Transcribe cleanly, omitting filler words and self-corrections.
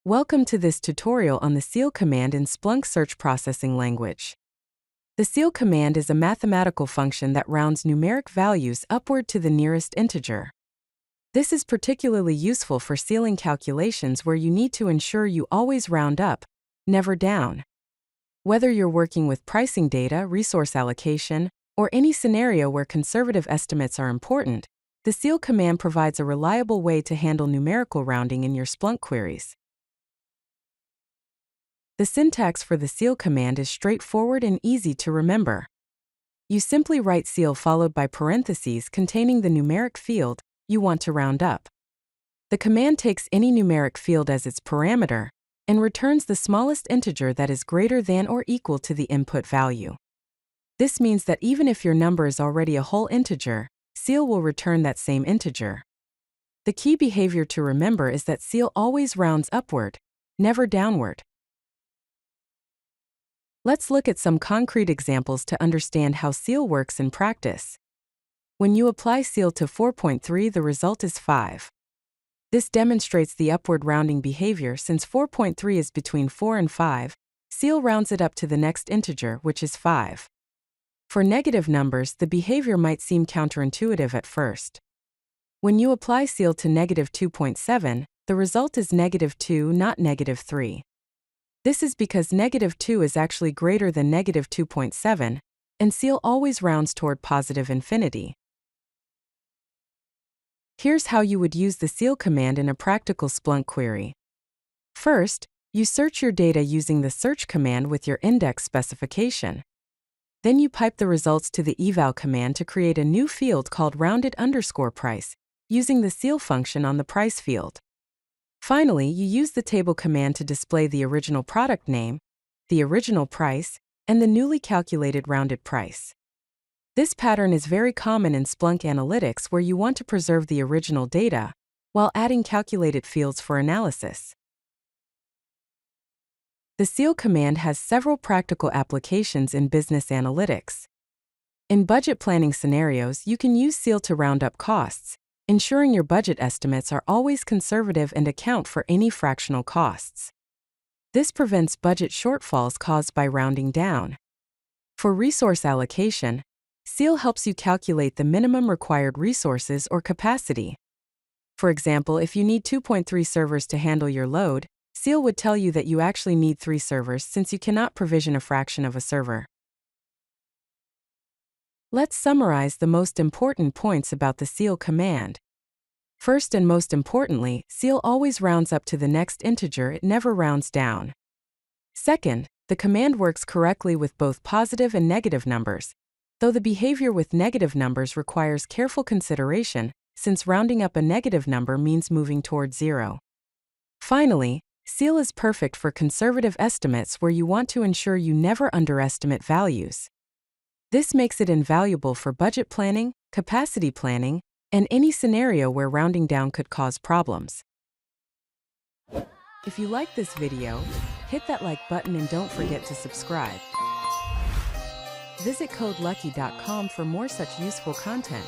Welcome to this tutorial on the ceil command in Splunk search processing language. The ceil command is a mathematical function that rounds numeric values upward to the nearest integer. This is particularly useful for ceiling calculations where you need to ensure you always round up, never down. Whether you're working with pricing data, resource allocation, or any scenario where conservative estimates are important, the ceil command provides a reliable way to handle numerical rounding in your Splunk queries. The syntax for the ceil command is straightforward and easy to remember. You simply write ceil followed by parentheses containing the numeric field you want to round up. The command takes any numeric field as its parameter and returns the smallest integer that is greater than or equal to the input value. This means that even if your number is already a whole integer, ceil will return that same integer. The key behavior to remember is that ceil always rounds upward, never downward. Let's look at some concrete examples to understand how ceil works in practice. When you apply ceil to 4.3, the result is 5. This demonstrates the upward rounding behavior. Since 4.3 is between 4 and 5, ceil rounds it up to the next integer, which is 5. For negative numbers, the behavior might seem counterintuitive at first. When you apply ceil to negative 2.7, the result is negative 2, not negative 3. This is because negative 2 is actually greater than negative 2.7, and ceil always rounds toward positive infinity. Here's how you would use the ceil command in a practical Splunk query. First, you search your data using the search command with your index specification. Then you pipe the results to the eval command to create a new field called rounded_price, using the ceil function on the price field. Finally, you use the table command to display the original product name, the original price, and the newly calculated rounded price. This pattern is very common in Splunk Analytics where you want to preserve the original data while adding calculated fields for analysis. The ceil command has several practical applications in business analytics. In budget planning scenarios, you can use ceil to round up costs, ensuring your budget estimates are always conservative and account for any fractional costs. This prevents budget shortfalls caused by rounding down. For resource allocation, ceil helps you calculate the minimum required resources or capacity. For example, if you need 2.3 servers to handle your load, ceil would tell you that you actually need 3 servers since you cannot provision a fraction of a server. Let's summarize the most important points about the ceil command. First and most importantly, ceil always rounds up to the next integer, it never rounds down. Second, the command works correctly with both positive and negative numbers, though the behavior with negative numbers requires careful consideration, since rounding up a negative number means moving toward 0. Finally, ceil is perfect for conservative estimates where you want to ensure you never underestimate values. This makes it invaluable for budget planning, capacity planning, and any scenario where rounding down could cause problems. If you like this video, hit that like button and don't forget to subscribe. Visit CodeLucky.com for more such useful content.